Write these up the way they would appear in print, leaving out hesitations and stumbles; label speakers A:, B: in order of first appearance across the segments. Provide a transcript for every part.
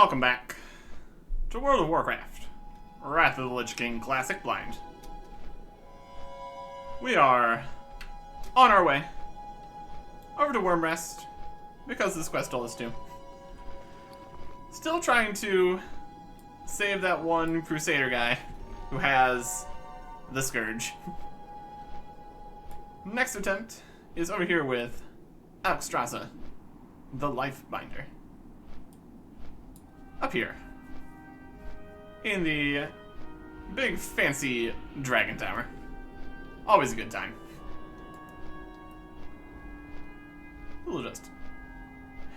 A: Welcome back to World of Warcraft, Wrath of the Lich King Classic Blind. We are on our way over to Wormrest because this quest told us to. Still trying to save that one Crusader guy who has the Scourge. Next attempt is over here with Alexstrasza, the Lifebinder. Up here, in the big fancy dragon tower. Always a good time. We'll just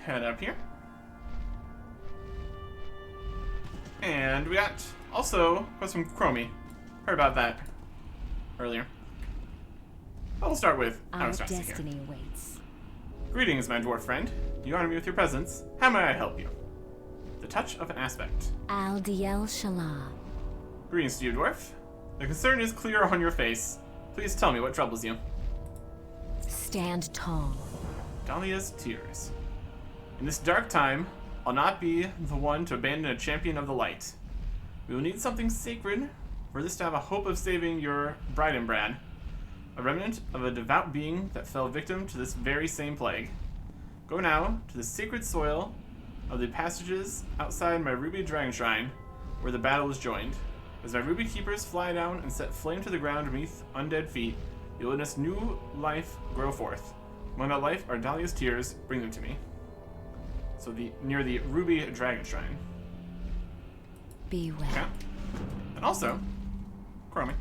A: head up here. And we got also quest from Chromie. Heard about that earlier. But we'll start with
B: Our
A: Alexstrasza here.
B: destiny awaits.
A: Greetings, my dwarf friend. You honor me with your presence. How may I help you? The touch of an aspect.
B: Aldiel Shala.
A: Greetings to you, dwarf. The concern is clear on your face. Please tell me what troubles you.
B: Stand tall.
A: Dahlia's tears. In this dark time, I'll not be the one to abandon a champion of the light. We will need something sacred for this to have a hope of saving your bride and Brad, a remnant of a devout being that fell victim to this very same plague. Go now to the sacred soil of the passages outside my ruby dragon shrine, where the battle is joined. As my ruby keepers fly down and set flame to the ground beneath undead feet, you'll witness new life grow forth. When that life are Dahlia's tears, bring them to me. So near the ruby dragon shrine.
B: Be well.
A: Okay. And also, Chromie.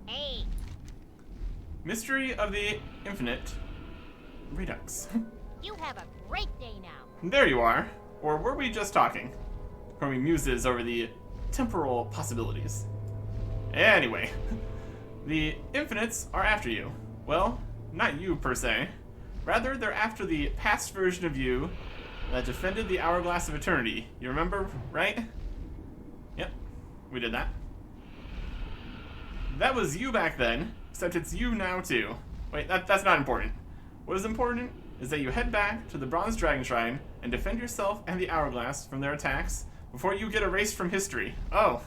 C: Hey,
A: Mystery of the Infinite Redux.
C: you have a great day now.
A: There you are. Or were we just talking? Chromie muses over the temporal possibilities. Anyway, the Infinites are after you. Well, not you per se. Rather, they're after the past version of you that defended the Hourglass of Eternity. You remember, right? Yep, we did that. That was you back then, except it's you now too. Wait, that's not important. What is important is that you head back to the Bronze Dragon Shrine and defend yourself and the Hourglass from their attacks before you get erased from history. Oh,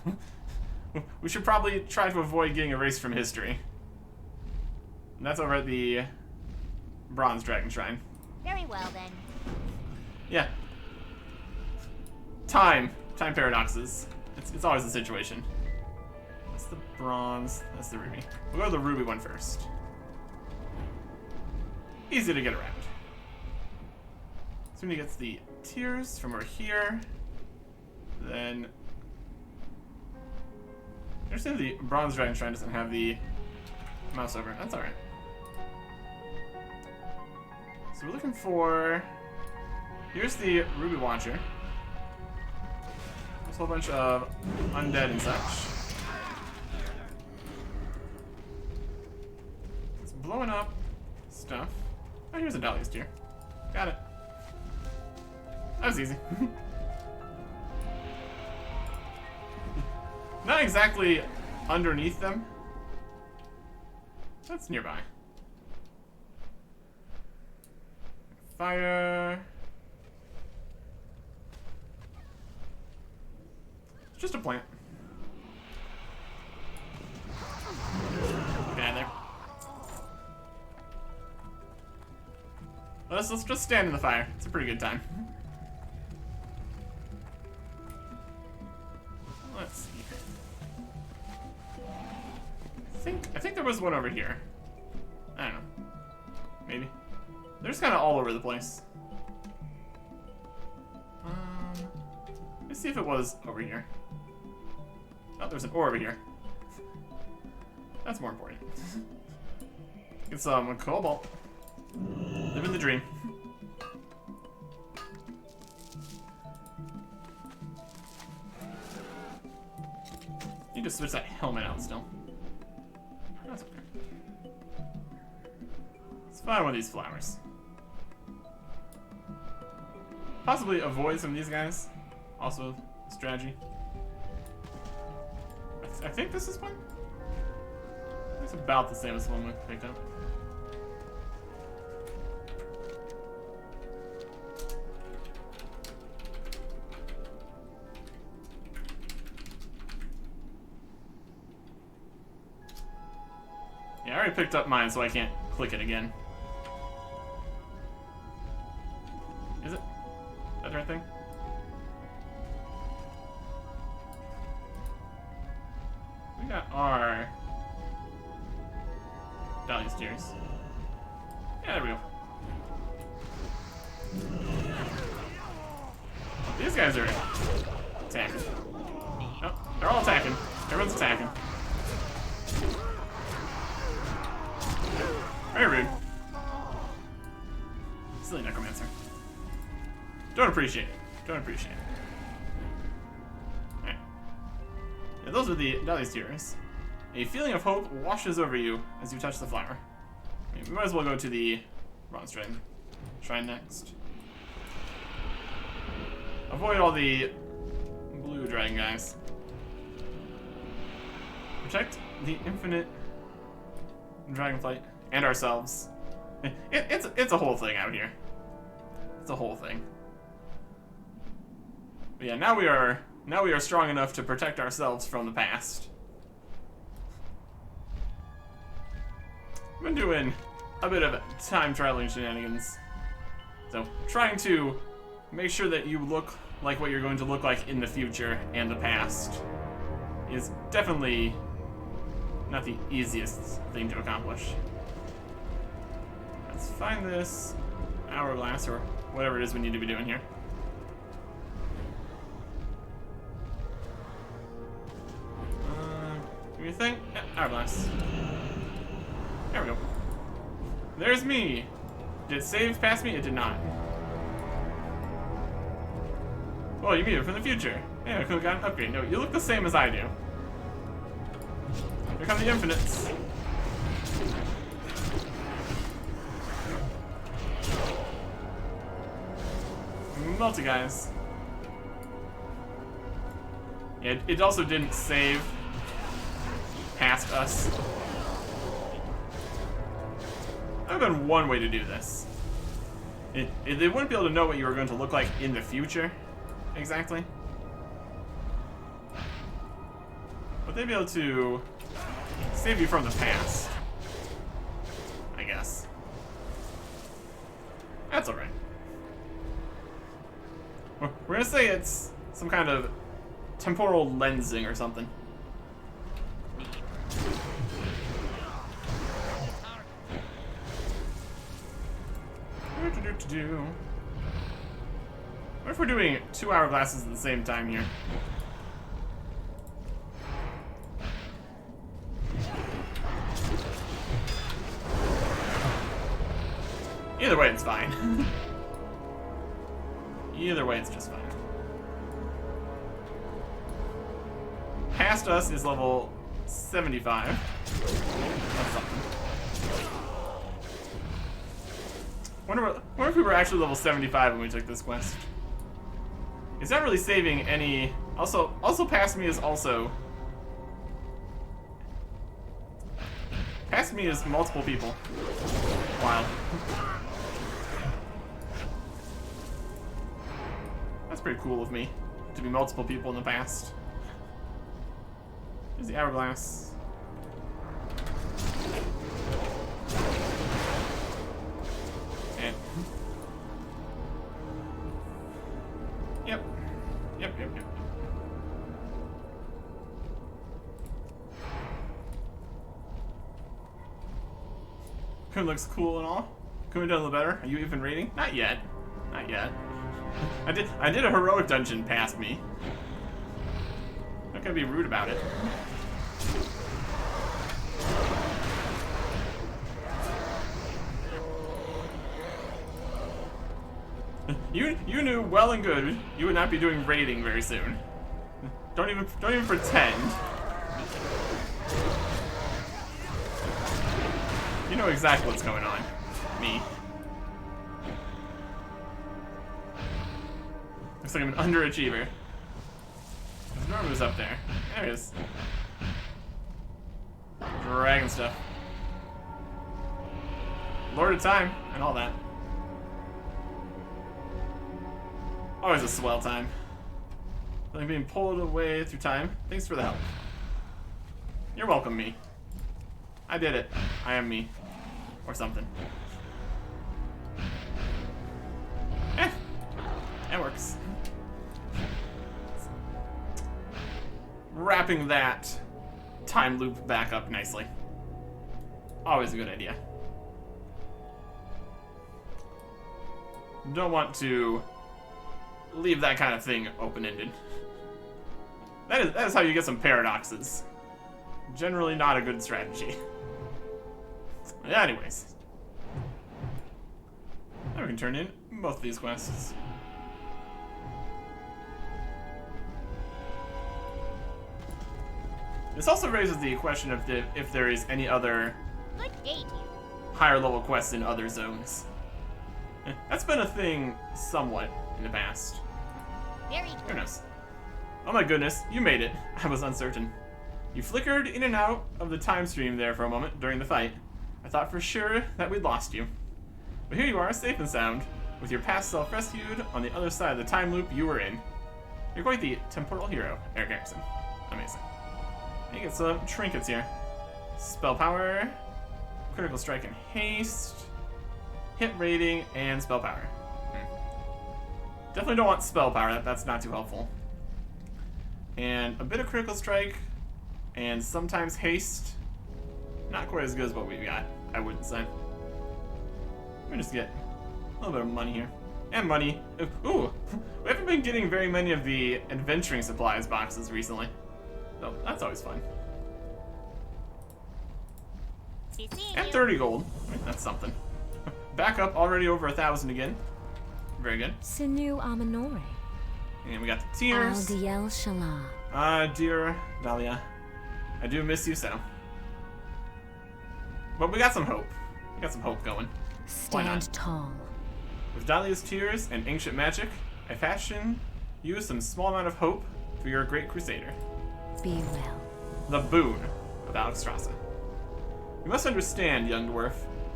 A: we should probably try to avoid getting erased from history. And that's over at the Bronze Dragon Shrine.
C: Very well then.
A: Yeah. Time paradoxes. It's always the situation. That's the bronze, that's the ruby. We'll go to the ruby one first. Easy to get around. So when he gets the tears from over here, then I understand the Bronze Dragon Shrine doesn't have the mouse over. That's alright. So we're looking for, here's the Ruby Watcher. There's a whole bunch of undead and such. It's blowing up stuff. Oh, here's a Dahlia's tear. Got it. That was easy. Not exactly underneath them. That's nearby. Fire. It's just a plant. Get in there. Let's just stand in the fire. It's a pretty good time. Let's see. I think there was one over here. I don't know. Maybe. They're just kind of all over the place. Let's see if it was over here. Oh, there's an ore over here. That's more important. Get some cobalt. Living the dream. You just switch that helmet out still. That's okay. Let's find one of these flowers. Possibly avoid some of these guys. Also, strategy. I think this is one. It's about the same as the one we picked up. already picked up mine, so I can't click it again. Is it? Is that the right thing? We got our Dahlia's Tears. Yeah, there we go. These guys are attacking. Oh, they're all attacking. Everyone's attacking. Very rude. Silly necromancer. Don't appreciate it. Don't appreciate it. Alright. Yeah, those are the Dahlia's Tears. A feeling of hope washes over you as you touch the flower. We might as well go to the bronze shrine next. Avoid all the blue dragon guys. Protect the infinite dragonflight and ourselves. It's a whole thing out here. It's a whole thing. But yeah, now we are strong enough to protect ourselves from the past. I've been doing a bit of time traveling shenanigans. So, trying to make sure that you look like what you're going to look like in the future and the past is definitely not the easiest thing to accomplish. Let's find this hourglass or whatever it is we need to be doing here. Give me a thing. Yeah, hourglass. There we go. There's me. Did it save past me? It did not. Oh, you mean it from the future. Yeah, I could have got an upgrade. No, you look the same as I do. Here come the infinites. Multi guys. Yeah, it also didn't save past us. That would have been one way to do this. They wouldn't be able to know what you were going to look like in the future, exactly. But they'd be able to save you from the past, I guess. That's alright. We're gonna say it's some kind of temporal lensing or something. What if we're doing 2 hourglasses at the same time here? Either way, it's fine. Either way, it's just fine. Past us is level 75. That's something. Wonder if we were actually level 75 when we took this quest. It's not really saving any. Also past me is also. Past me is multiple people. Wow. That's pretty cool of me to be multiple people in the past. Here's the hourglass. And Yep. Could looks cool and all. Could have done a little better. Are you even rating? Not yet. Not yet. I did a heroic dungeon past me. Not gonna be rude about it. You knew well and good you would not be doing raiding very soon. Don't even pretend. You know exactly what's going on. Me. Looks like I'm an underachiever. Norm was up there. There he is. Dragon stuff. Lord of Time and all that. Always a swell time. Like being pulled away through time. Thanks for the help. You're welcome, me. I did it. I am me. Or something. It works. Wrapping that time loop back up nicely. Always a good idea. Don't want to leave that kind of thing open-ended. That is how you get some paradoxes. Generally not a good strategy. Anyways. Now we can turn in both of these quests. This also raises the question of if there is any other
C: Good day to you.
A: higher level quests in other zones. That's been a thing somewhat in the past.
C: Very good.
A: Who knows? Oh my goodness, you made it. I was uncertain. You flickered in and out of the time stream there for a moment during the fight. I thought for sure that we'd lost you. But here you are, safe and sound, with your past self rescued on the other side of the time loop you were in. You're quite the temporal hero, Eric Erickson. Amazing. You get some trinkets here. Spell power, critical strike and haste, hit rating, and spell power. Definitely don't want spell power, that's not too helpful. And a bit of critical strike, and sometimes haste. Not quite as good as what we've got, I wouldn't say. Let me just get a little bit of money here. And money. Ooh, we haven't been getting very many of the adventuring supplies boxes recently. So that's always fun.
C: Be seeing
A: And
C: you.
A: 30 gold. That's something. Back up already over 1,000 again. Very good.
B: Sinu Amanore.
A: And we got the tears.
B: Aldiel Shala.
A: Dear Dahlia, I do miss you so. But we got some hope. We got some hope going. Why not?
B: Stand tall.
A: With Dahlia's tears and ancient magic, I fashion you some small amount of hope for your great crusader.
B: Be well.
A: The boon of Alexstrasza. You must understand, young dwarf,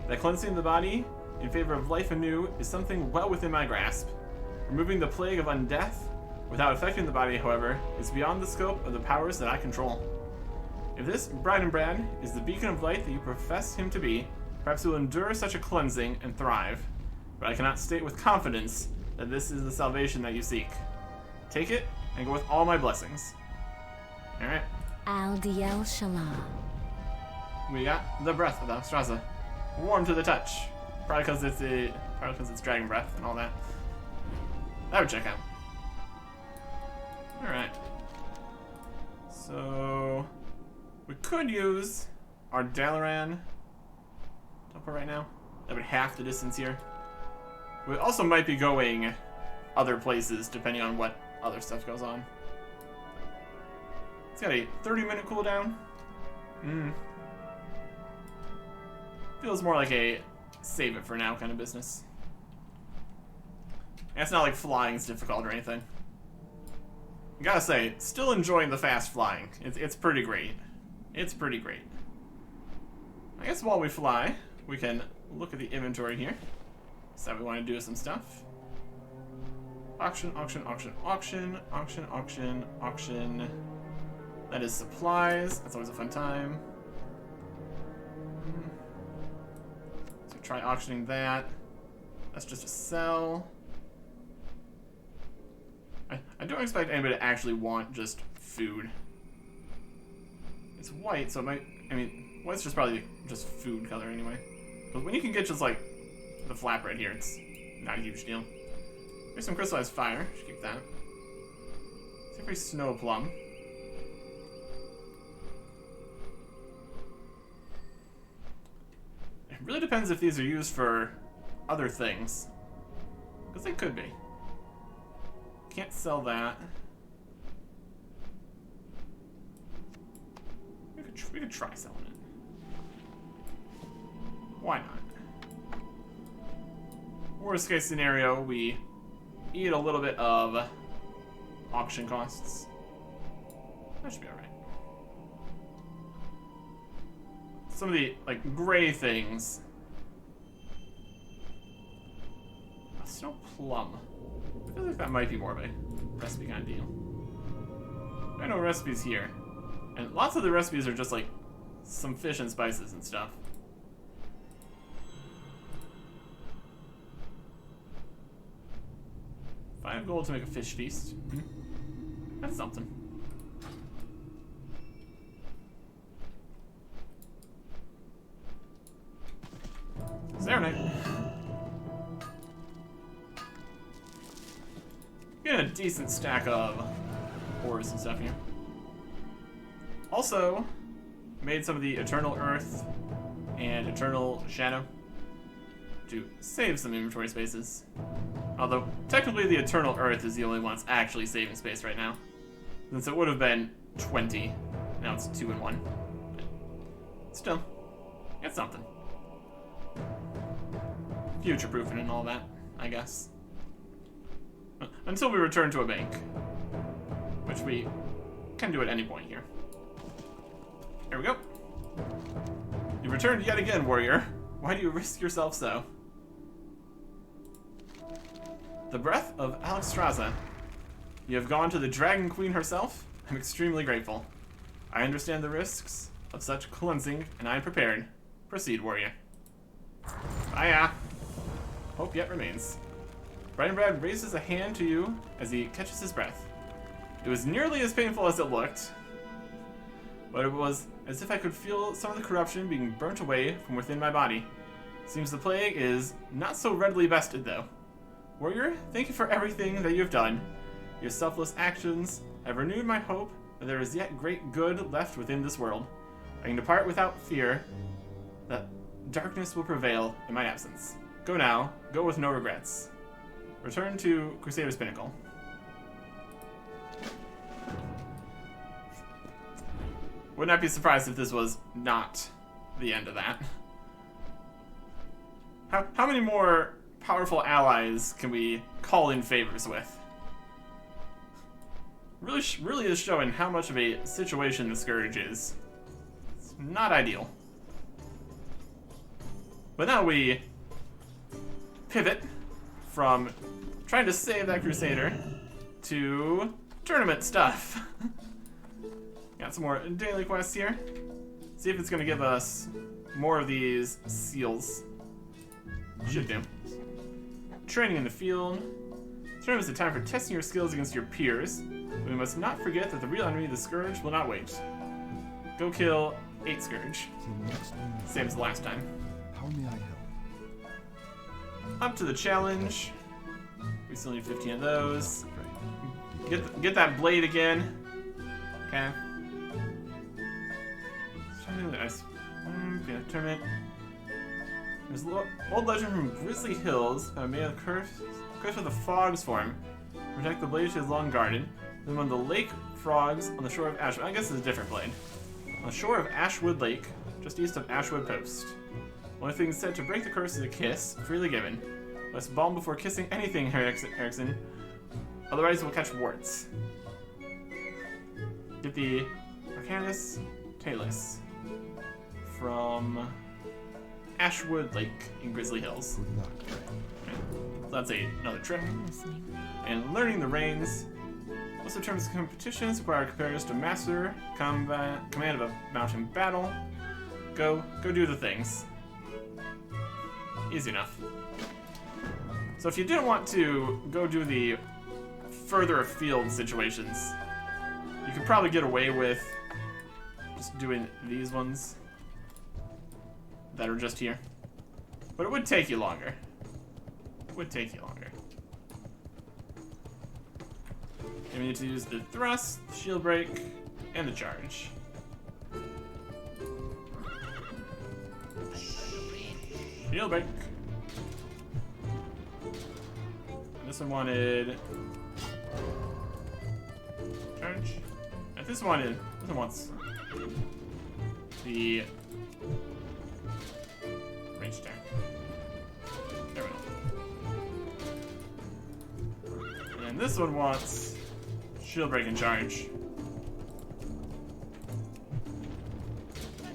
A: that cleansing the body in favor of life anew is something well within my grasp. Removing the plague of undeath without affecting the body, however, is beyond the scope of the powers that I control. If this Bridenbrad is the beacon of light that you profess him to be, perhaps he will endure such a cleansing and thrive. But I cannot state with confidence that this is the salvation that you seek. Take it and go with all my blessings. Alright,
B: Aldiel Shala.
A: we got the breath of Alexstrasza. Warm to the touch. Probably because it's dragon breath and all that. That would check out. Alright. So we could use our Dalaran teleport right now. That would half the distance here. We also might be going other places depending on what other stuff goes on. It's got a 30-minute cooldown. Feels more like a save it for now kind of business. And it's not like flying's difficult or anything. I gotta say, still enjoying the fast flying. It's pretty great. It's pretty great. I guess while we fly, we can look at the inventory here. Decide we want to do some stuff. Auction, auction, auction, auction, auction, auction, auction. That is supplies. That's always a fun time. So try auctioning that. That's just a sell. I don't expect anybody to actually want just food. It's white, so it might... I mean, white's just probably just food color anyway. But when you can get just, like, the flap right here, it's not a huge deal. Here's some crystallized fire. Should keep that. It's a pretty snow plum. It really depends if these are used for other things. Because they could be. Can't sell that. We could try selling it. Why not? Worst case scenario, we eat a little bit of auction costs. That should be alright. Some of the, like, gray things. A snow plum. I feel like that might be more of a recipe kind of deal. There are no recipes here. And lots of the recipes are just, like, some fish and spices and stuff. 5 gold to make a fish feast. That's something. Serenade. Get a decent stack of ores and stuff here. Also, made some of the Eternal Earth and Eternal Shadow to save some inventory spaces. Although, technically the Eternal Earth is the only one that's actually saving space right now. Since it would have been 20. Now it's 2 and 1. But still, it's something. Future-proofing and all that, I guess. Until we return to a bank. Which we can do at any point here. Here we go. You returned yet again, warrior. Why do you risk yourself so? The breath of Alexstrasza. You have gone to the Dragon Queen herself? I'm extremely grateful. I understand the risks of such cleansing, and I am prepared. Proceed, warrior. Bye-ya. Hope yet remains. Brightenbrad raises a hand to you as he catches his breath. It was nearly as painful as it looked, but it was as if I could feel some of the corruption being burnt away from within my body. Seems the plague is not so readily bested, though. Warrior, thank you for everything that you have done. Your selfless actions have renewed my hope that there is yet great good left within this world. I can depart without fear that darkness will prevail in my absence. Go now, go with no regrets. Return to Crusader's Pinnacle. Would not be surprised if this was not the end of that. How many more powerful allies can we call in favors with? Really is showing how much of a situation the Scourge is. It's not ideal. But now we pivot from trying to save that Crusader to tournament stuff. Got some more daily quests here. See if it's going to give us more of these seals. Should do. Training in the field. Tournament is a time for testing your skills against your peers. But we must not forget that the real enemy, the Scourge, will not wait. Go kill 8 Scourge. Same as the last time.
D: How may I help?
A: Up to the challenge. We still need 15 of those. Get that blade again. Okay. Tournament. There's an old legend from Grizzly Hills that made a curse with the frogs form. Protect the blade she has long guarded. Then one of the lake frogs on the shore of Ashwood. I guess it's a different blade. On the shore of Ashwood Lake, just east of Ashwood Post. Only thing said to break the curse is a kiss, freely given. Let's balm before kissing anything, Erickson. Otherwise, we'll catch warts. Get the Arcanus Talus from Ashwood Lake in Grizzly Hills.
D: Good luck.
A: Okay. So that's another trip. And learning the reins. Most of the terms of competitions require competitors to master command of a mountain battle. Go do the things. Easy enough. So if you didn't want to go do the further afield situations, you could probably get away with just doing these ones that are just here. But it would take you longer. It would take you longer. And we need to use the thrust, the shield break, and the charge. Shield break. And this one wanted charge. And this one wants the range attack. There we go. And this one wants shield break and charge.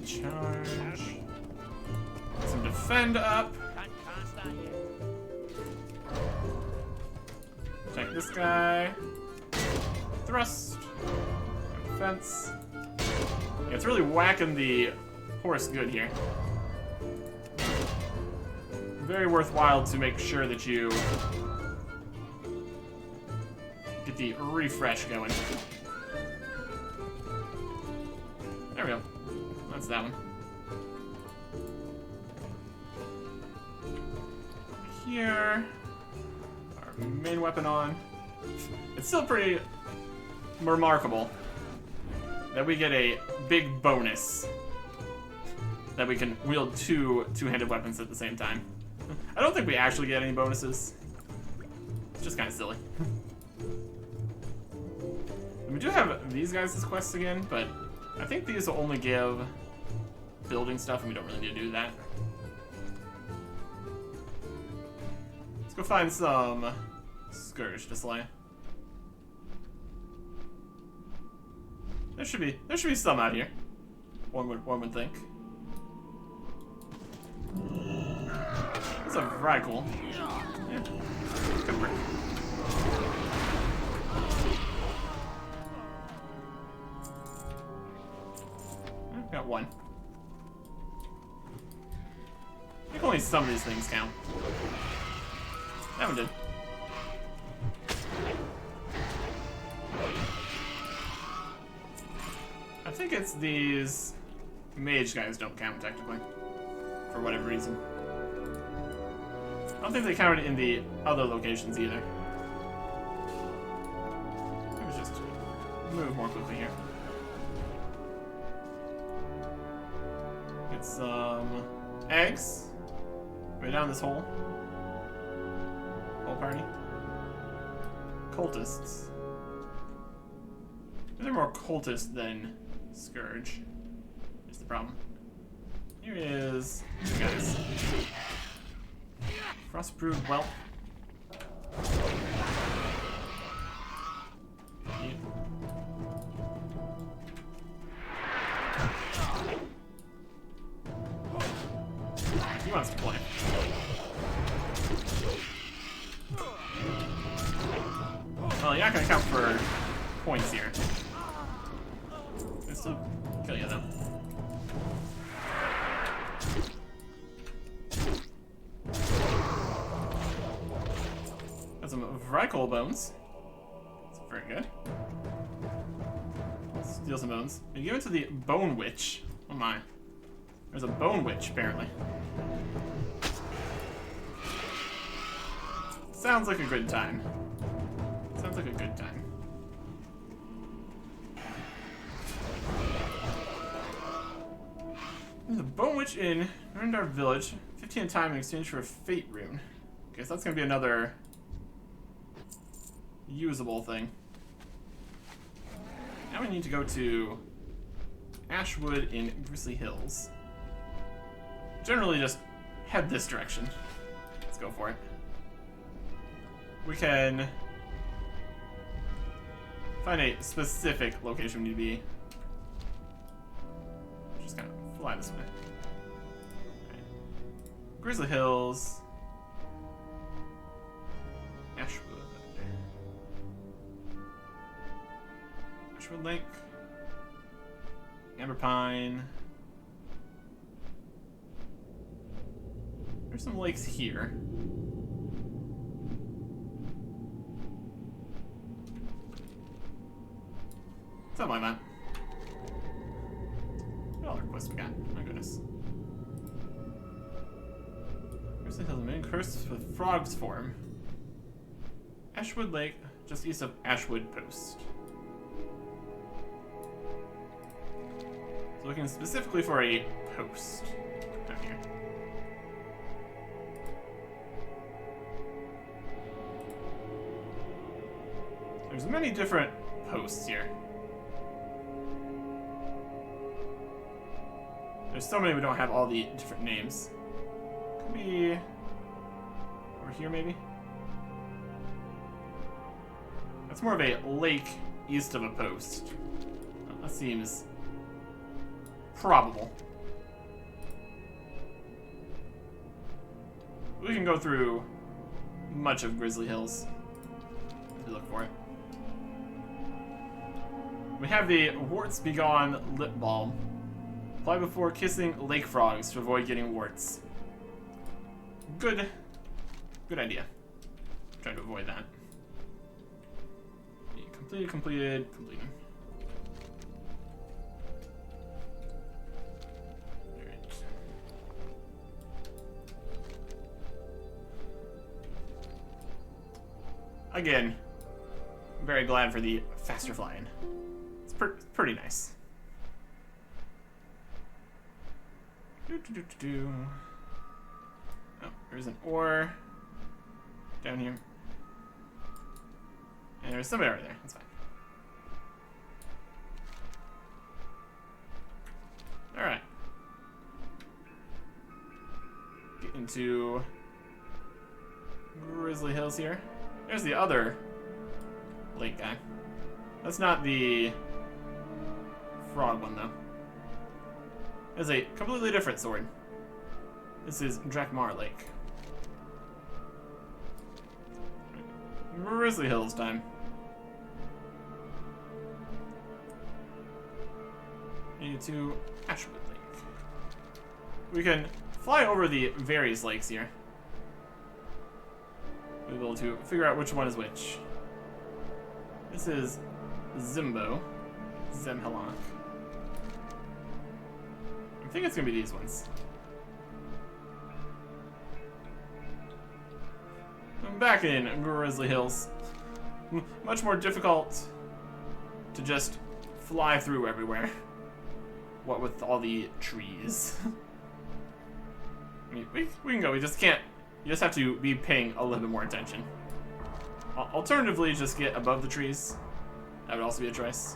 A: Charge. Some defend up. Attack this guy. Thrust. Defense. Yeah, it's really whacking the horse good here. Very worthwhile to make sure that you get the refresh going. There we go. That's that one. Here, our main weapon on. It's still pretty remarkable that we get a big bonus that we can wield two-handed weapons at the same time. I don't think we actually get any bonuses. It's just kind of silly. We do have these guys' quests again, but I think these will only give building stuff, and we don't really need to do that. Let's go find some Scourge to slay. There should be some out here. One would think. That's a very cool. Yeah. Good work. Got one. I think only some of these things count. That one did. I think it's these mage guys don't count technically, for whatever reason. I don't think they counted in the other locations either. Let's just move more quickly here. Get some eggs. Right down this hole. Whole party. Cultists. They're more cultists than Scourge. Is the problem. Here is you guys. Frostbrood whelp. He wants to play. Well, you're not gonna count for points here. They still kill you though. Got some Vrykol bones. That's very good. Steal some bones. And give it to the Bone Witch. Oh my. There's a Bone Witch, apparently. Sounds like a good time. Sounds like a good time. There's a Bone Witch in Rundar Village. 15 time in exchange for a Fate Rune. Okay, so that's gonna be another usable thing. Now we need to go to Ashwood in Grizzly Hills. Generally just head this direction. Let's go for it. We can find a specific location we need to be. Just kind of fly this way. Okay. Grizzly Hills. Ashwood. Ashwood Lake. Amber Pine. There's some lakes here. Something like that. What other quests we got? My goodness. Grizzly Hills, main curse with Frog's form. Ashwood Lake, just east of Ashwood Post. So looking specifically for a post out here. There's many different posts here. There's so many we don't have all the different names. Could be over here maybe? That's more of a lake east of a post. That seems probable. We can go through much of Grizzly Hills if we look for it. We have the Warts Begone Lip Balm. Apply before kissing lake frogs to avoid getting warts. Good idea. Try to avoid that. Completed. Alright. Again, I'm very glad for the faster flying. It's pretty nice. Oh, there's an ore down here. And there's somebody over there. That's fine. Alright. Get into Grizzly Hills here. There's the other lake guy. That's not the frog one, though. It's a completely different sword. This is Drakmar Lake. Grizzly Hills time. To Ashwood Lake. We can fly over the various lakes here. We'll be able to figure out which one is which. This is Zimbo. Zemhelok. I think it's gonna be these ones. I'm back in Grizzly Hills. Much more difficult to just fly through everywhere. What with all the trees. I mean, we can go, we just can't. You just have to be paying a little bit more attention. Alternatively, just get above the trees. That would also be a choice.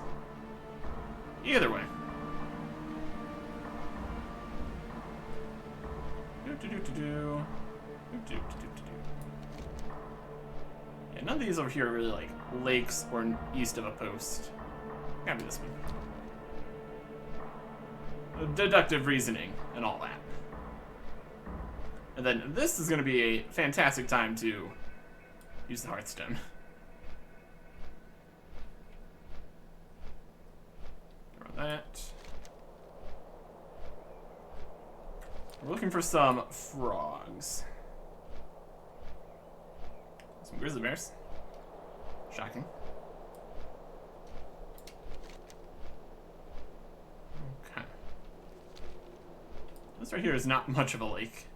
A: Either way. Yeah, none of these over here are really like lakes or east of a post. Gotta be this one. Deductive reasoning and all that. And then this is going to be a fantastic time to use the Hearthstone. Throw that. We're looking for some frogs. Some grizzly bears. Shocking. This right here is not much of a lake.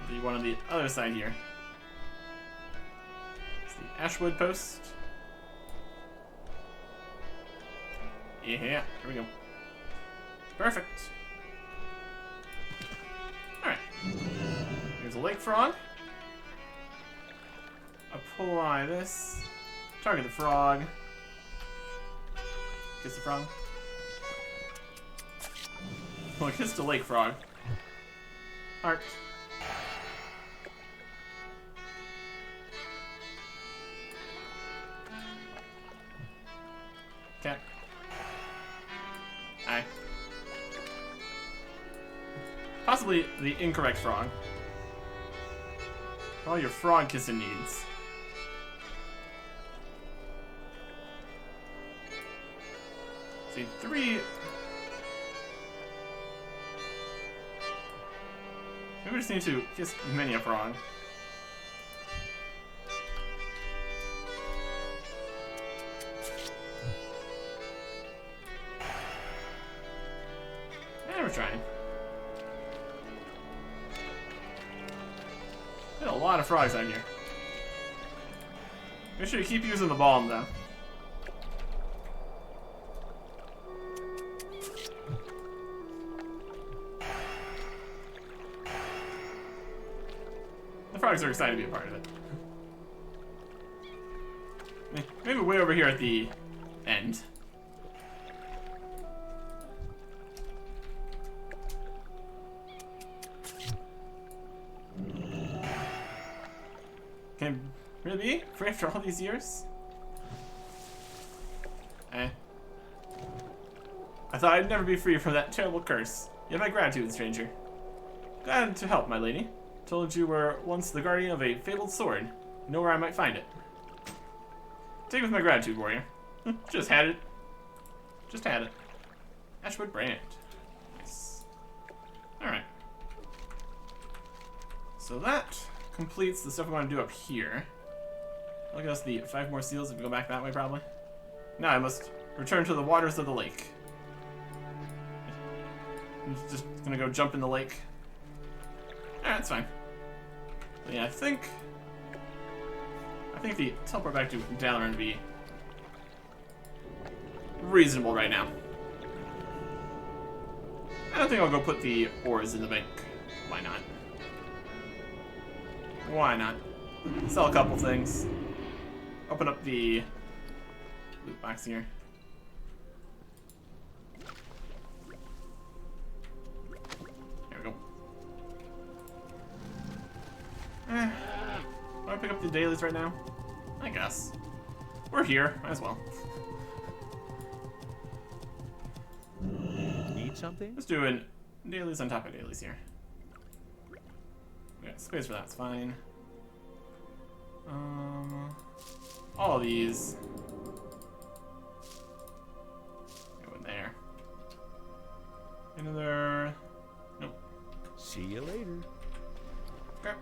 A: The one on the other side here. It's the Ashwood post. Yeah, here we go. Perfect. Alright. Here's a lake frog. Apply this. Target the frog. Kiss the frog. Well, kiss the lake frog. Heart. Cat. Aye. Possibly the incorrect frog. For all your frog kissing needs. See, 3. Maybe we just need to kiss many a frog. Yeah, we're trying. There's a lot of frogs out here. Make sure you keep using the bomb, though. The frogs are excited to be a part of it. Maybe way over here at the end. Can it really be? For after all these years? I thought I'd never be free from that terrible curse. You have my gratitude, stranger. Glad to help, my lady. Told you were once the guardian of a fabled sword. Know where I might find it. Take with my gratitude, warrior. Just had it. Just had it. Ashwood brand. Nice. Alright. So that completes the stuff we want to do up here. Look at us, the 5 more seals if we go back that way, probably. Now I must return to the waters of the lake. I'm just gonna go jump in the lake. Alright, that's fine. But yeah, I think the teleport back to Dalaran would be reasonable right now. I don't think I'll go put the ores in the bank. Why not? Why not? Sell a couple things. Open up the loot box here. There we go. Do I pick up the dailies right now? I guess. We're here. Might as well.
D: Need something?
A: Let's do an dailies on top of dailies here. We got space for that. It's fine. All of these. Go in there. Another. Nope.
D: See you later.
A: Okay.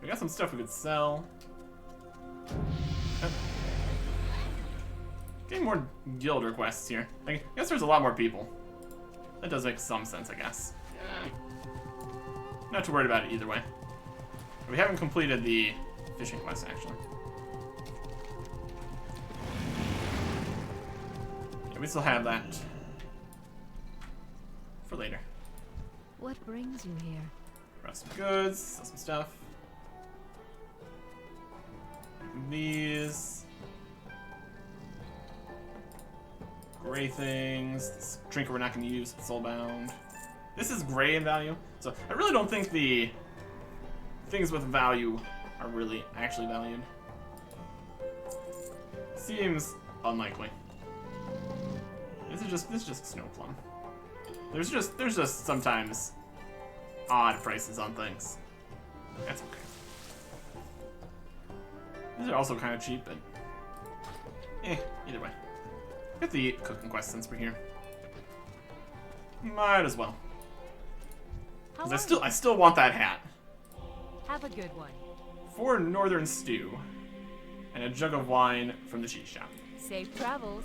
A: We got some stuff we could sell. Okay. Getting more guild requests here. I guess there's a lot more people. That does make some sense, I guess. Not too worried about it either way. We haven't completed the fishing quest, actually. Yeah, we still have that for later.
B: What brings you here?
A: Grab some goods, sell some stuff. These gray things. This trinket we're not going to use. It's soulbound. This is gray in value, so I really don't think the things with value are really actually valued. Seems unlikely. This is just snow plum. There's just sometimes odd prices on things. That's okay. These are also kind of cheap, but either way. Get the cooking quest since we're here. Might as well. Because I still want that hat.
B: Have a good one.
A: 4 northern stew. And a jug of wine from the cheese shop.
B: Safe travels.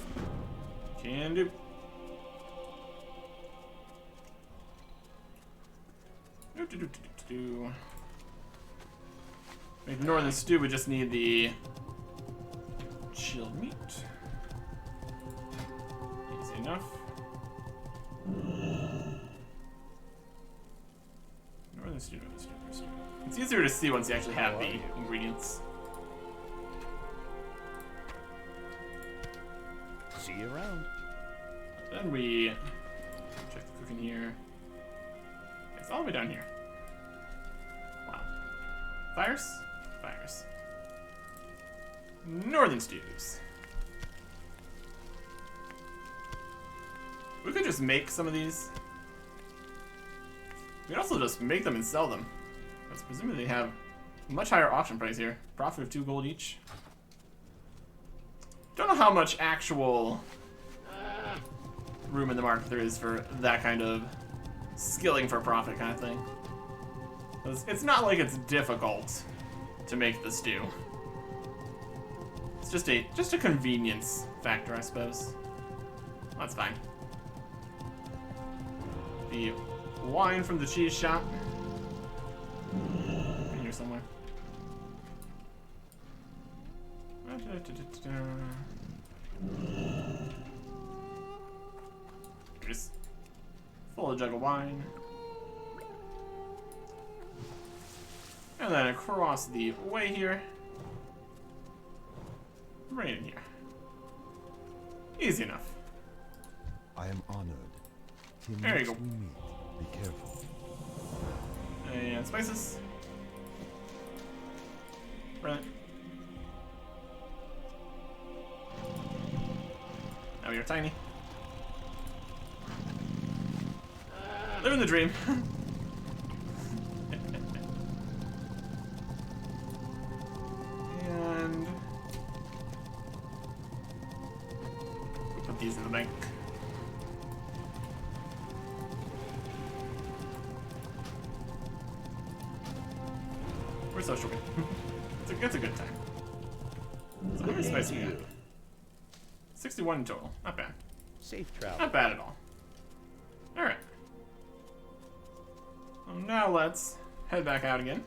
A: Can do. Make the northern stew, we just need the chilled meat. Easy enough. Northern stew, northern stew, northern stew. It's easier to see once you actually have the ingredients.
D: See you around.
A: Then we check the cooking here. It's all the way down here. Wow. Fires? Fires. Northern stews. We could just make some of these. We could also just make them and sell them. Because presumably they have a much higher auction price here. Profit of 2 gold each. Don't know how much actual room in the market there is for that kind of skilling for profit kind of thing. It's not like it's difficult to make the stew. It's just a convenience factor, I suppose. That's fine. The wine from the cheese shop. In here somewhere. Just full jug of wine. And then across the way here. Right in here. Easy enough.
E: I am honored. Till
A: There you
E: next
A: go.
E: we meet, be careful.
A: And spices. Right. Now you're tiny. Living the dream. And these in the bank. We're sociable. It's a good time. So how many spice we got? 61 in total. Not bad.
D: Safe travel.
A: Not bad at all. Alright. Well, now let's head back out again.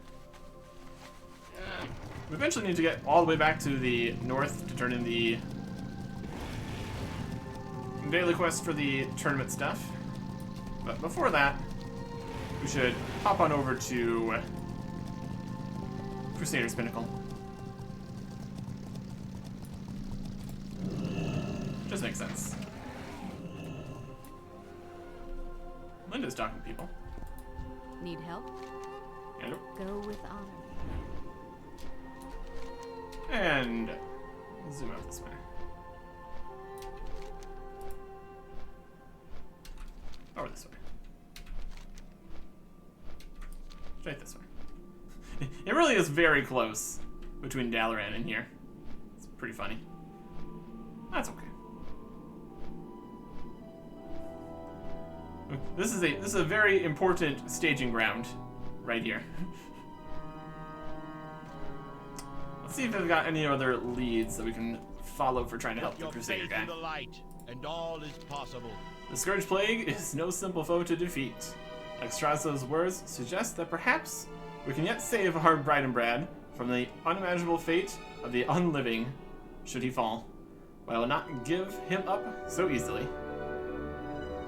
A: We eventually need to get all the way back to the north to turn in the daily quest for the tournament stuff. But before that, we should hop on over to Crusader's Pinnacle. Just makes sense. Linda's talking to people.
B: Need help?
A: Hello.
B: Go with honor.
A: And zoom out this way. Over this way. Straight this way. It really is very close between Dalaran and here. It's pretty funny. That's okay. This is a very important staging ground right here. Let's see if they've got any other leads that we can follow for trying to help the Crusader guy.
F: The light, and all is possible.
A: The Scourge Plague is no simple foe to defeat. Like Strasso's words suggest that perhaps we can yet save our Bride and Brad from the unimaginable fate of the unliving should he fall. But I will not give him up so easily.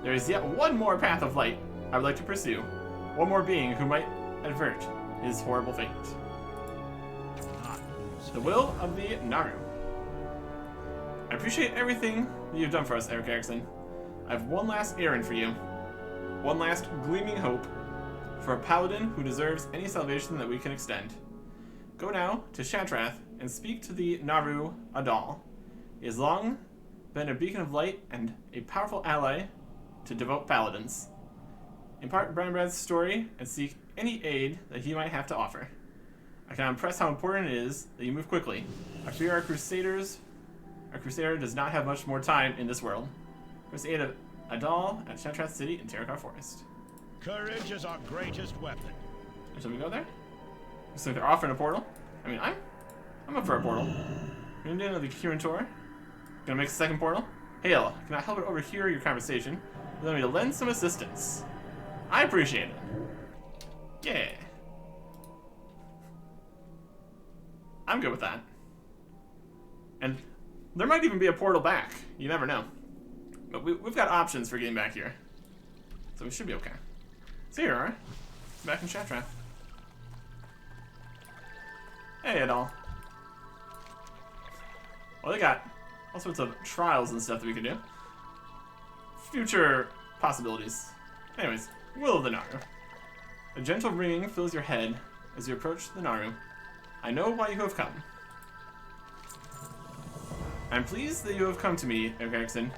A: There is yet one more path of light I would like to pursue. One more being who might avert his horrible fate. The will of the Naru. I appreciate everything that you've done for us, Eric Erickson. I have one last errand for you. One last gleaming hope for a paladin who deserves any salvation that we can extend. Go now to Shatrath and speak to the Naru Adal. He has long been a beacon of light and a powerful ally to devote paladins. Impart Branbrad's story and seek any aid that he might have to offer. I can impress how important it is that you move quickly. I fear our Crusader does not have much more time in this world. Crusade of Adal at Shatrath City in Terrakar Forest.
F: Courage is our greatest weapon.
A: Shall we go there? Looks like they're offering a portal. I mean, I'm up for a portal. We're gonna do the Kirin Tour. Gonna make a second portal. Hail, can I help but overhear your conversation? Allow me to lend some assistance. I appreciate it. Yeah. I'm good with that. And there might even be a portal back. You never know. But we've got options for getting back here. So we should be okay. So here we are. Back in Shatrath. Hey, Adal. Well, they got all sorts of trials and stuff that we can do. Future possibilities. Anyways, Will of the Naru. A gentle ringing fills your head as you approach the Naru. I know why you have come. I'm pleased that you have come to me, Eric Erickson.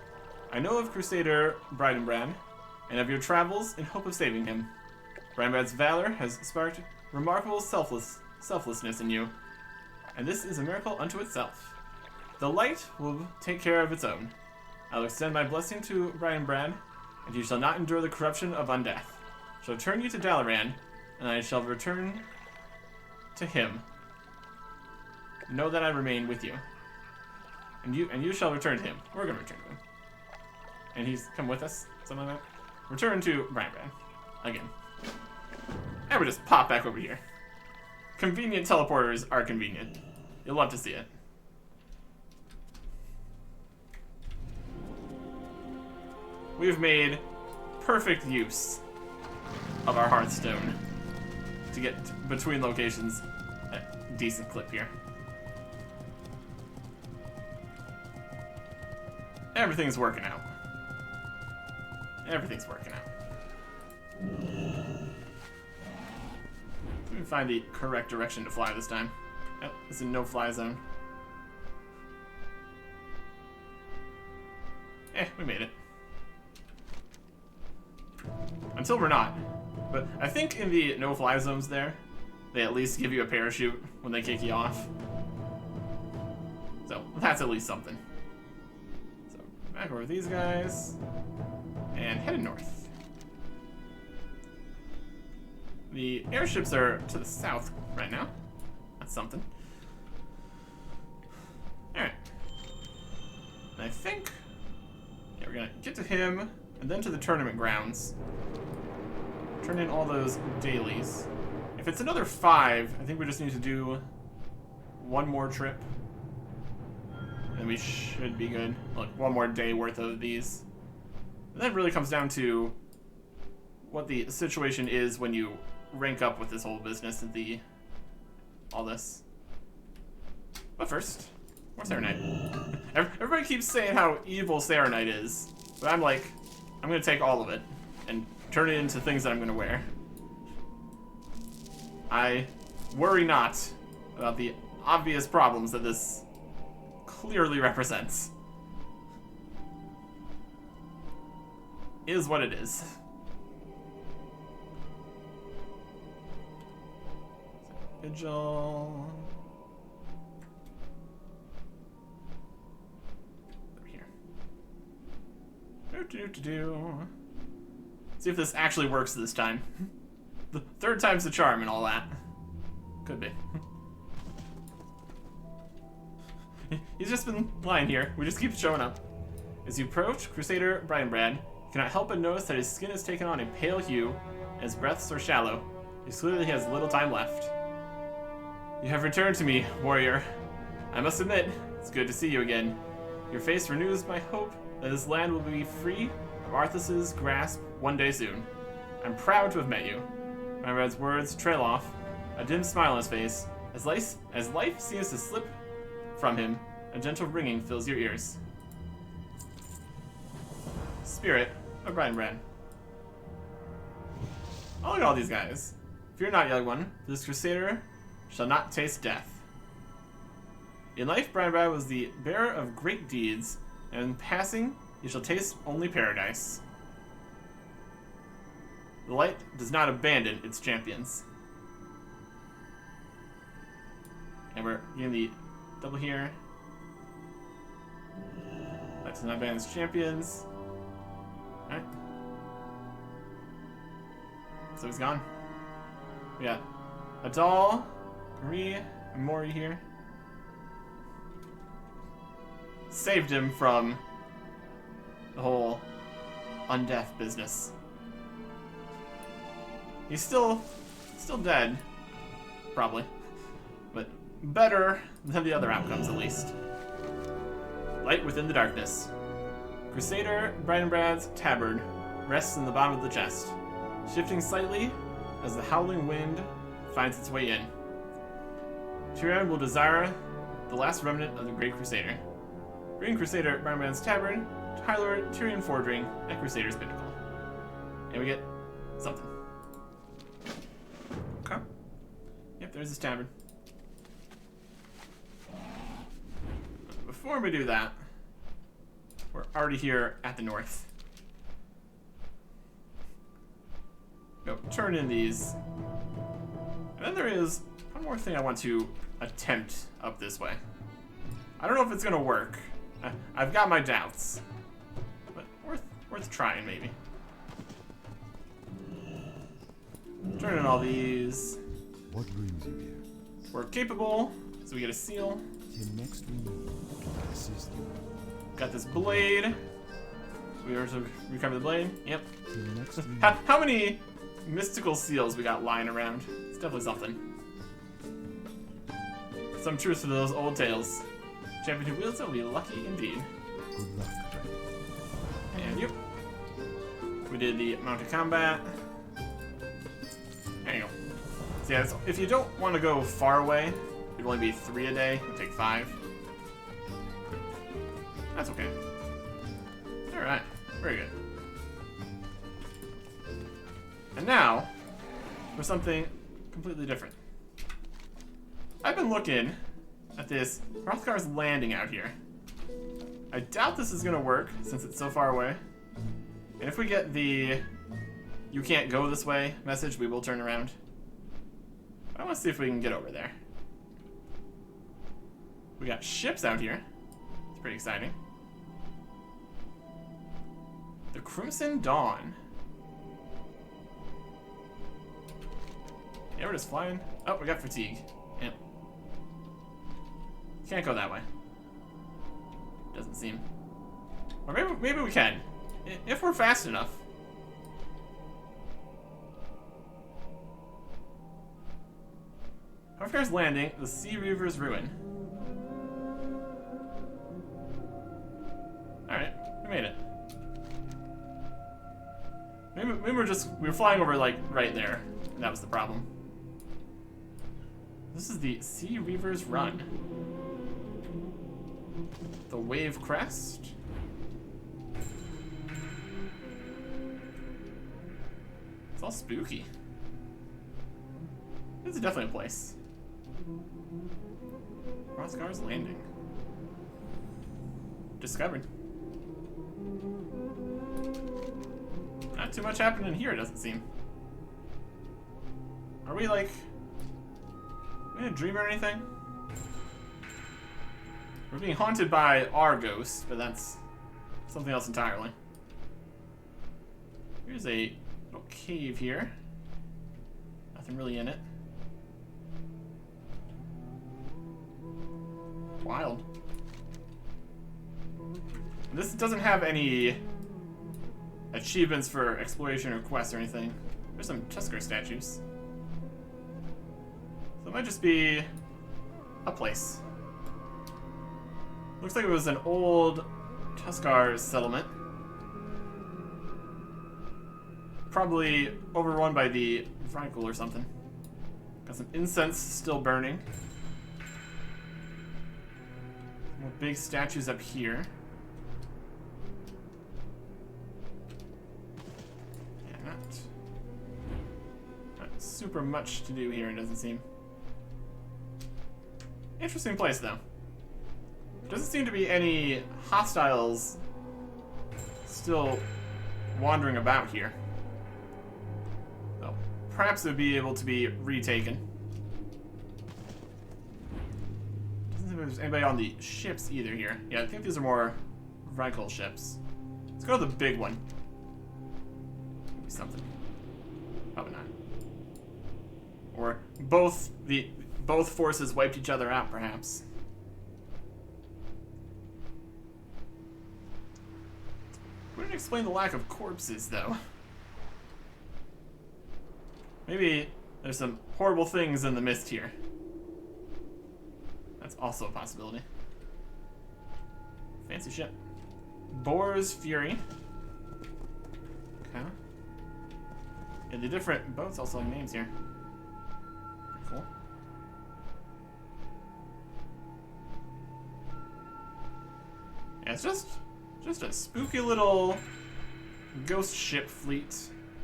A: I know of Crusader Bridenbrand, and of your travels in hope of saving him. Bridenbrand's valor has sparked remarkable selflessness in you, and this is a miracle unto itself. The light will take care of its own. I will extend my blessing to Bridenbrand, and you shall not endure the corruption of undeath. I shall turn you to Dalaran, and I shall return to him. Know that I remain with you. And you shall return to him. We're gonna return to him. And he's come with us, something like that. Return to Bridenbrand. Again. And we just pop back over here. Convenient teleporters are convenient. You'll love to see it. We've made perfect use of our Hearthstone to get between locations at a decent clip here. Everything's working out. Everything's working out. Let me find the correct direction to fly this time. Yep, it's a no-fly zone. We made it. Until we're not. But I think in the no-fly zones there, they at least give you a parachute when they kick you off. So, that's at least something. So, Back over these guys. And headed north. The airships are to the south right now. That's something. Alright. I think... yeah, we're gonna get to him, and then to the tournament grounds. Turn in all those dailies. If it's another 5, I think we just need to do one more trip. And we should be good. Look, one more day worth of these. And that really comes down to what the situation is when you rank up with this whole business and all this. But first, more Sarah Knight. Everybody keeps saying how evil Sarah Knight is, but I'm like, I'm gonna take all of it and turn it into things that I'm gonna wear. I worry not about the obvious problems that this clearly represents. Is what it is. Vigil. Over here. See if this actually works this time. The third time's the charm and all that. Could be. He's just been lying here. We just keep showing up. As you approach Crusader Bridenbrad, you cannot help but notice that his skin has taken on a pale hue, and his breaths are shallow. He clearly has little time left. You have returned to me, warrior. I must admit, it's good to see you again. Your face renews my hope that this land will be free of Arthas's grasp one day soon. I'm proud to have met you. Bridenbrad's words trail off, a dim smile on his face. As life seems to slip from him, a gentle ringing fills your ears. Spirit of Bridenbrad. Oh, look at all these guys. Fear not, young one, for this crusader shall not taste death. In life, Bridenbrad was the bearer of great deeds, and in passing, you shall taste only paradise. The light does not abandon its champions. And we're getting the double here. Light does not abandon its champions. Alright. So he's gone. We got Adal, Marie, and Mori here. Saved him from the whole undeath business. He's still dead, probably, but better than the other outcomes at least. Light within the darkness. Crusader Bridenbrad's tabard rests in the bottom of the chest, shifting slightly as the howling wind finds its way in. Tyrion will desire the last remnant of the Great Crusader. Bring Crusader Bridenbrad's tabard to Highlord Tyrion Fordring at Crusader's Pinnacle. And we get something. Okay. Yep, there's his tabard. Before we do that, we're already here at the north. Go turn in these. And then there is one more thing I want to attempt up this way. I don't know if it's gonna work. I've got my doubts, but worth trying maybe. Turn in all these.
E: What brings you here?
A: We're capable, so we get a seal.
E: Till next we meet, I can assist you.
A: Got this blade. We are to recover the blade. Yep.
E: Till next we meet.
A: How many mystical seals we got lying around? It's definitely something. Some truth to those old tales. Champion who wields it will be lucky indeed.
E: Good luck, friend.
A: And yep. We did the mounted combat. There you go. So yeah, if you don't want to go far away, it'd only be 3 a day. It'd take 5. That's okay. Alright. Very good. And now, for something completely different. I've been looking at this Hrothgar's Landing out here. I doubt this is going to work since it's so far away. And if we get the "you can't go this way" message, we will turn around. But I want to see if we can get over there. We got ships out here. It's pretty exciting. The Crimson Dawn. Yeah, we're just flying. Oh, we got fatigue. Yep. Can't go that way. Doesn't seem. Or maybe we can. If we're fast enough. Warcraft's Landing, the Sea Reaver's Ruin. Alright, we made it. Maybe we were flying over, like, right there. And that was the problem. This is the Sea Reaver's Run. The Wave Crest. It's all spooky. This is definitely a place. Rosgar's Landing. Discovered. Not too much happening here, it doesn't seem. Are we like in a dream or anything? We're being haunted by our ghosts, but that's something else entirely. Here's a little cave here. Nothing really in it. Wild. This doesn't have any achievements for exploration or quests or anything. There's some Tuskar statues. So it might just be a place. Looks like it was an old Tuskar settlement. Probably overrun by the Vrykul or something. Got some incense still burning. More big statues up here. Yeah, not super much to do here, it doesn't seem. Interesting place, though. Doesn't seem to be any hostiles still wandering about here. So, perhaps it would be able to be retaken. Doesn't seem there's anybody on the ships either here. Yeah, I think these are more Vrykul ships. Let's go to the big one. Maybe something. Probably not. Or both forces wiped each other out, perhaps. Wouldn't explain the lack of corpses, though. Maybe there's some horrible things in the mist here. That's also a possibility. Fancy ship. Boar's Fury. Okay. Yeah, the different boats also have names here. Pretty cool. Yeah, it's just a spooky little ghost ship fleet.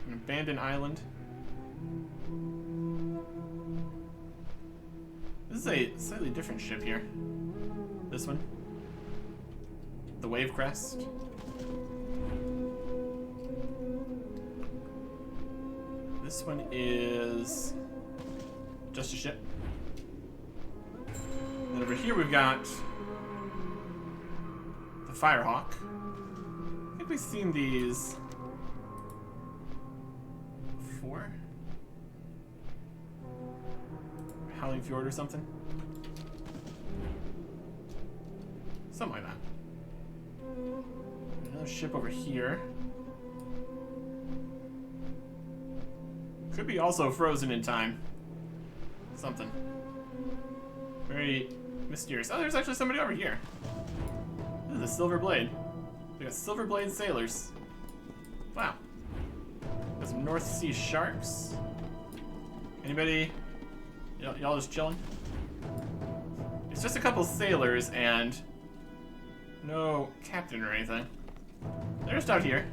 A: An abandoned island. This is a slightly different ship here. This one. The Wave Crest. This one is just a ship. And over here we've got the Firehawk. I think we've seen these before. Howling Fjord or something. Something like that. Another ship over here. Could be also frozen in time. Something. Very mysterious. Oh, there's actually somebody over here. This is a Silver Blade. We got Silver Blade sailors. Wow. Got some North Sea sharks. Anybody? Y'all just chilling? It's just a couple sailors and no captain or anything. They're just out here.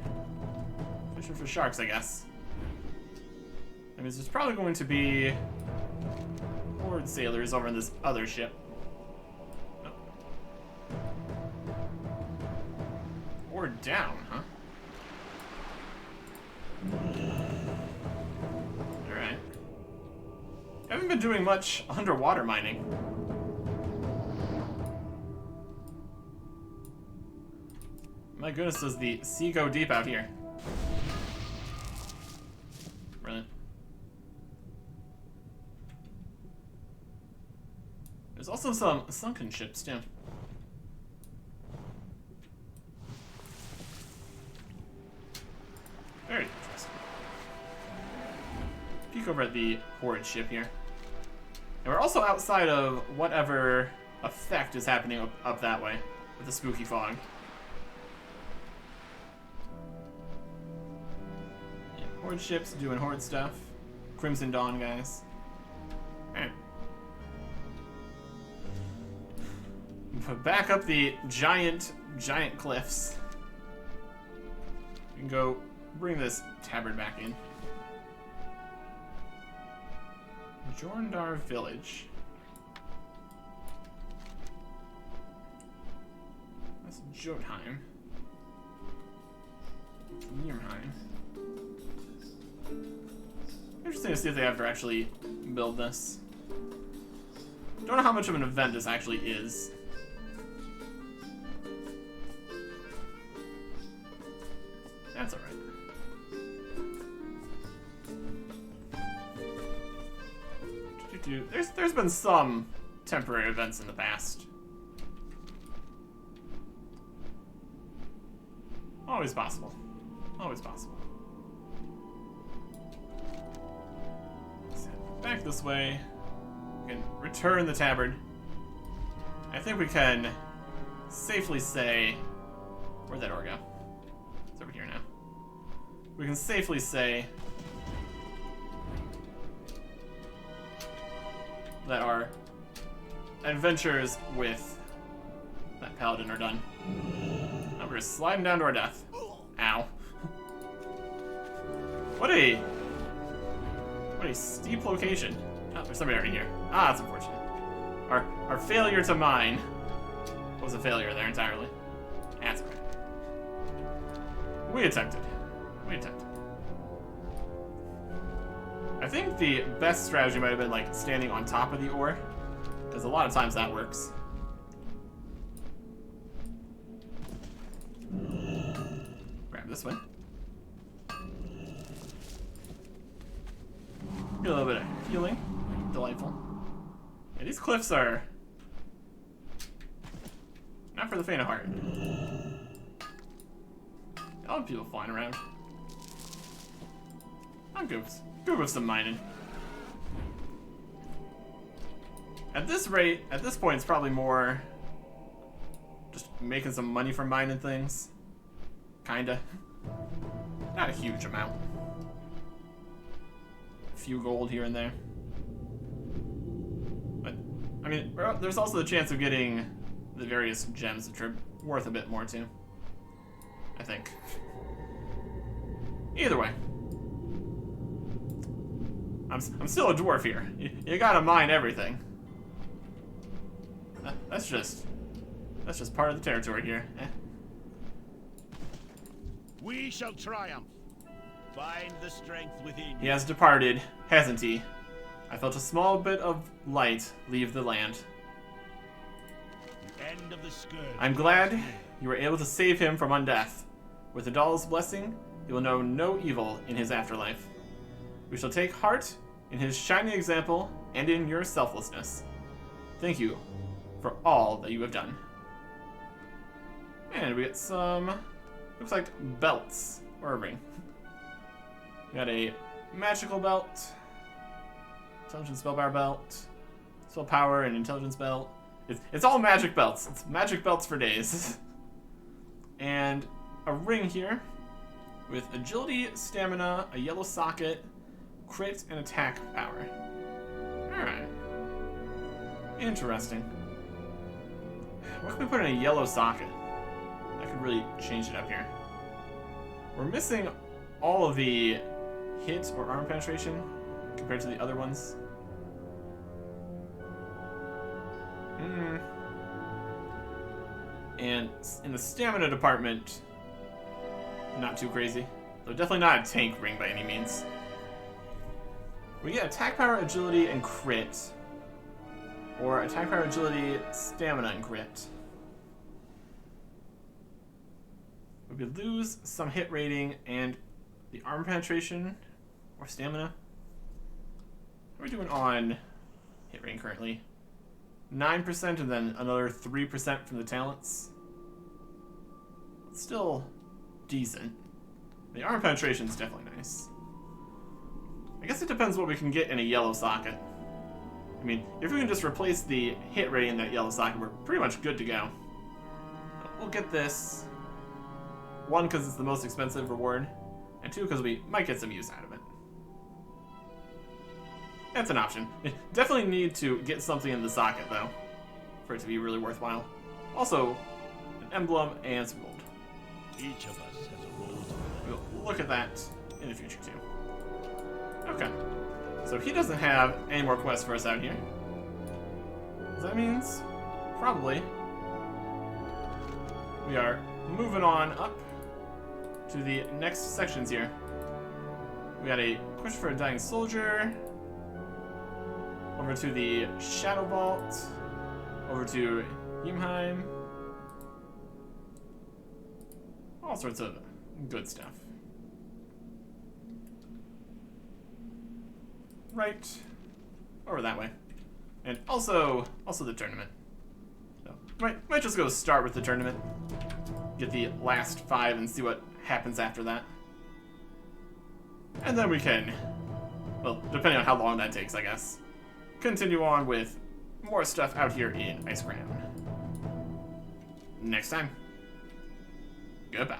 A: Fishing for sharks, I guess. I mean, there's probably going to be horde sailors over in this other ship. Oh. Or down, huh? Alright. I haven't been doing much underwater mining. My goodness, does the sea go deep out here? Brilliant. There's also some sunken ships, too. Very interesting. Peek over at the Horde ship here. And we're also outside of whatever effect is happening up that way with the spooky fog. Yeah, Horde ships doing Horde stuff. Crimson Dawn guys. Alright. Back up the giant cliffs. We can go bring this tabard back in. Jorndar Village. That's Jotunheim. Nierheim. Interesting to see if they ever actually build this. Don't know how much of an event this actually is. That's alright. There's been some temporary events in the past. Always possible. Always possible. So back this way. We can return the tabard. I think we can safely say... Where'd that ore go? It's over here now. We can safely say that our adventures with that paladin are done. Now we're just sliding down to our death. Ow. What a steep location. Oh, there's somebody already here. Ah, that's unfortunate. Our failure to mine was a failure there entirely. That's okay. We attempted. I think the best strategy might have been like standing on top of the ore, because a lot of times that works. Grab this one. Get a little bit of healing. Delightful. Yeah, these cliffs are not for the faint of heart. A lot of people flying around. I'm good with some mining. At this rate, at this point, it's probably more just making some money from mining things. Kinda. Not a huge amount. A few gold here and there. But, I mean, there's also the chance of getting the various gems, which are worth a bit more too. I think. Either way. I'm still a dwarf here. You gotta mine everything. That's just part of the territory here. Eh.
F: We shall triumph. Find the strength within you.
A: He has departed, hasn't he? I felt a small bit of light leave the land.
F: The end of the scourge.
A: I'm glad you were able to save him from undeath. With the doll's blessing, he will know no evil in his afterlife. We shall take heart in his shining example and in your selflessness. Thank you for all that you have done. And we get some, looks like belts, or a ring. We got a magical belt, intelligence spellbar belt, spell power and intelligence belt. It's all magic belts. It's magic belts for days. And a ring here with agility, stamina, a yellow socket, crit, and attack power. Alright. Interesting. What can we put in a yellow socket? I could really change it up here. We're missing all of the hit or arm penetration compared to the other ones. And in the stamina department, not too crazy. Though definitely not a tank ring by any means. We get attack power, agility, and crit. Or attack power, agility, stamina, and crit. We could lose some hit rating and the armor penetration or stamina. How are we doing on hit rating currently? 9% and then another 3% from the talents. It's still decent. The armor penetration is definitely nice. I guess it depends what we can get in a yellow socket. I mean, if we can just replace the hit rating in that yellow socket, we're pretty much good to go. We'll get this. 1, because it's the most expensive reward, and 2, because we might get some use out of it. That's an option. You definitely need to get something in the socket, though, for it to be really worthwhile. Also, an emblem and some gold.
F: Each of us has a role to play.
A: We'll look at that in the future, too. Okay. So he doesn't have any more quests for us out here. That means, probably, we are moving on up to the next sections here. We got a quest for a dying soldier, over to the Shadow Vault, over to Yimheim. All sorts of good stuff. Right over that way. And also the tournament. So, might just go start with the tournament. Get the last 5 and see what happens after that. And then we can, well, depending on how long that takes, I guess, continue on with more stuff out here in Ice Crown. Next time. Goodbye.